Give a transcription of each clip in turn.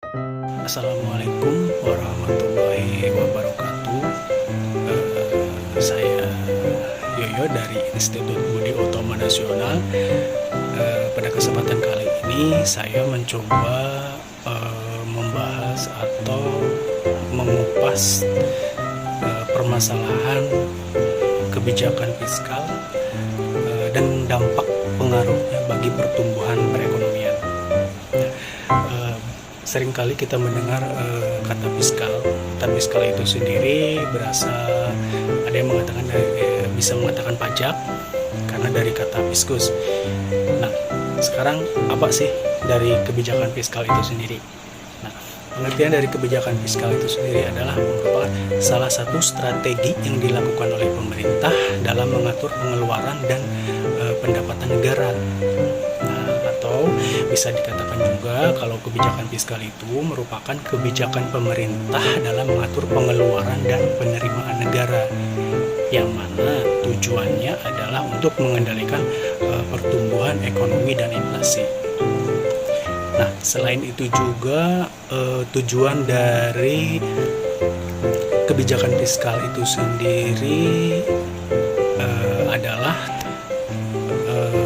Assalamualaikum warahmatullahi wabarakatuh. Saya Yoyo dari Institut Budi Utama Nasional. Pada kesempatan kali ini saya mencoba membahas atau mengupas permasalahan kebijakan fiskal dan dampak pengaruhnya bagi pertumbuhan perekonomian. Seringkali kita mendengar kata fiskal. Kata fiskal itu sendiri berasal, ada yang mengatakan bisa mengatakan pajak karena dari kata fiskus. Nah, sekarang apa sih dari kebijakan fiskal itu sendiri? Nah, pengertian dari kebijakan fiskal itu sendiri adalah merupakan salah satu strategi yang dilakukan oleh pemerintah dalam mengatur pengeluaran dan pendapatan negara. Atau bisa dikatakan juga kalau kebijakan fiskal itu merupakan kebijakan pemerintah dalam mengatur pengeluaran dan penerimaan negara, yang mana tujuannya adalah untuk mengendalikan pertumbuhan ekonomi dan inflasi. Nah, selain itu juga tujuan dari kebijakan fiskal itu sendiri adalah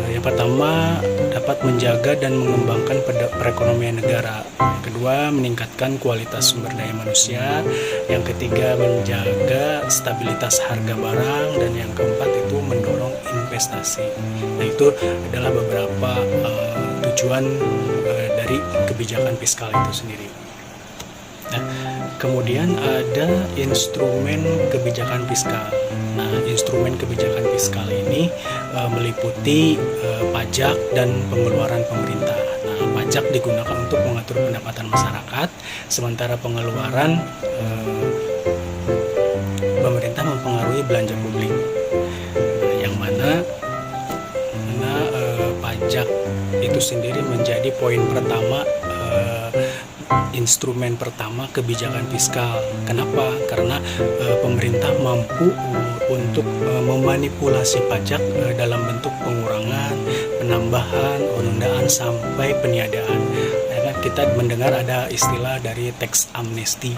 yang pertama dapat menjaga dan mengembangkan perekonomian negara. Yang kedua, meningkatkan kualitas sumber daya manusia. Yang ketiga, menjaga stabilitas harga barang. Dan yang keempat itu mendorong investasi. Nah, itu adalah beberapa tujuan dari kebijakan fiskal itu sendiri. Nah, kemudian ada instrumen kebijakan fiskal. Nah, instrumen kebijakan fiskal ini meliputi pajak dan pengeluaran pemerintah. Nah, pajak digunakan untuk mengatur pendapatan masyarakat, sementara pengeluaran pemerintah mempengaruhi belanja publik. Nah, yang mana pajak itu sendiri menjadi poin pertama, instrumen pertama kebijakan fiskal. Kenapa? Karena pemerintah mampu untuk memanipulasi pajak dalam bentuk pengurangan, penambahan, penundaan sampai peniadaan. Nah, kita mendengar ada istilah dari tax amnesty.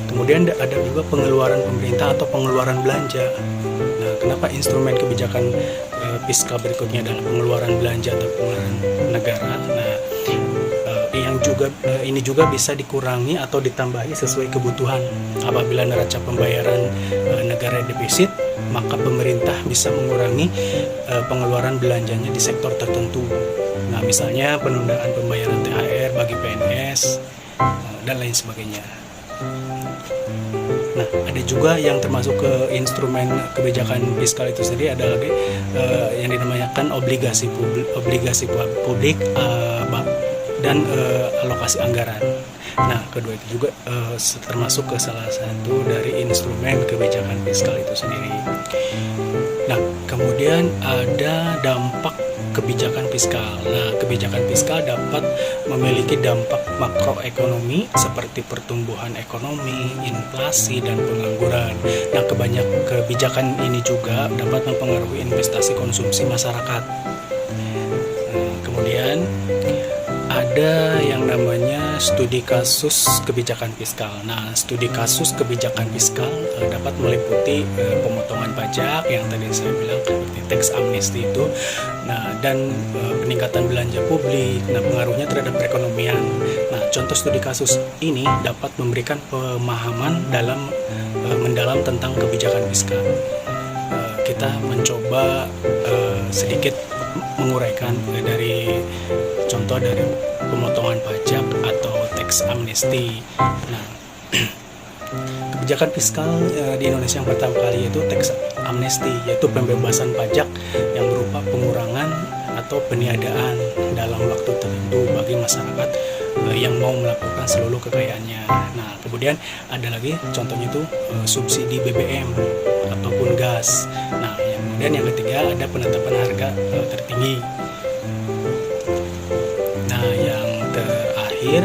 Kemudian ada juga pengeluaran pemerintah atau pengeluaran belanja. Nah, kenapa instrumen kebijakan fiskal berikutnya adalah pengeluaran belanja atau pengeluaran negara? Nah, ini juga bisa dikurangi atau ditambahi sesuai kebutuhan. Apabila neraca pembayaran negara defisit, maka pemerintah bisa mengurangi pengeluaran belanjanya di sektor tertentu. Nah, misalnya penundaan pembayaran THR bagi PNS dan lain sebagainya. Nah, ada juga yang termasuk ke instrumen kebijakan fiskal itu sendiri, ada lagi yang dinamakan obligasi publik dan alokasi anggaran. Nah, kedua itu juga termasuk ke salah satu dari instrumen kebijakan fiskal itu sendiri. Nah, kemudian ada dampak kebijakan fiskal. Nah, kebijakan fiskal dapat memiliki dampak makroekonomi seperti pertumbuhan ekonomi, inflasi, dan pengangguran. Nah, kebijakan ini juga dapat mempengaruhi investasi konsumsi masyarakat. Kemudian ada yang namanya studi kasus kebijakan fiskal. Nah, studi kasus kebijakan fiskal dapat meliputi pemotongan pajak yang tadi saya bilang seperti tax amnesty itu. Nah, dan peningkatan belanja publik. Nah, pengaruhnya terhadap perekonomian. Nah, contoh studi kasus ini dapat memberikan pemahaman mendalam tentang kebijakan fiskal. Kita mencoba sedikit menguraikan dari contoh dari pemotongan pajak atau tax amnesty. Nah, kebijakan fiskal di Indonesia yang pertama kali yaitu tax amnesty, yaitu pembebasan pajak yang berupa pengurangan atau peniadaan dalam waktu tertentu bagi masyarakat yang mau melakukan seluruh kekayaannya. Nah, kemudian ada lagi contohnya itu subsidi BBM ataupun gas. Nah, kemudian yang ketiga ada penetapan harga tertinggi. Nah, yang terakhir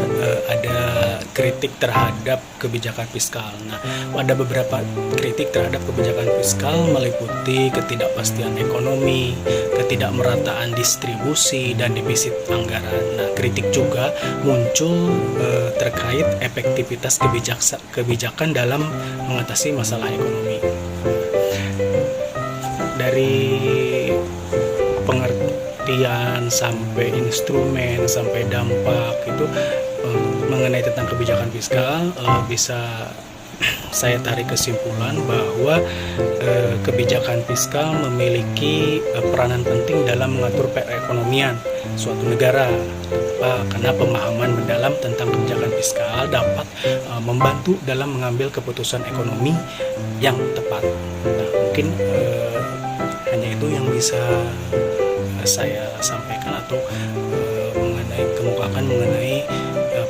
ada kritik terhadap kebijakan fiskal. Nah, ada beberapa kritik terhadap kebijakan fiskal meliputi ketidakpastian ekonomi, ketidakmerataan distribusi, dan defisit anggaran. Nah, kritik juga muncul terkait efektivitas kebijakan dalam mengatasi masalah ekonomi. Dari pengertian sampai instrumen sampai dampak itu mengenai tentang kebijakan fiskal, bisa saya tarik kesimpulan bahwa kebijakan fiskal memiliki peranan penting dalam mengatur perekonomian suatu negara, karena pemahaman mendalam tentang kebijakan fiskal dapat membantu dalam mengambil keputusan ekonomi yang tepat. Nah, mungkin hanya itu yang bisa saya sampaikan atau kemukakan mengenai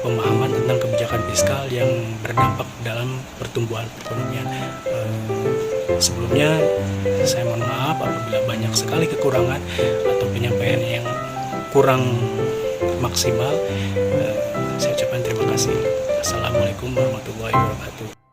pemahaman tentang kebijakan fiskal yang berdampak dalam pertumbuhan perekonomian. Sebelumnya saya mohon maaf apabila banyak sekali kekurangan atau penyampaian yang kurang maksimal. Saya ucapkan terima kasih. Assalamualaikum warahmatullahi wabarakatuh.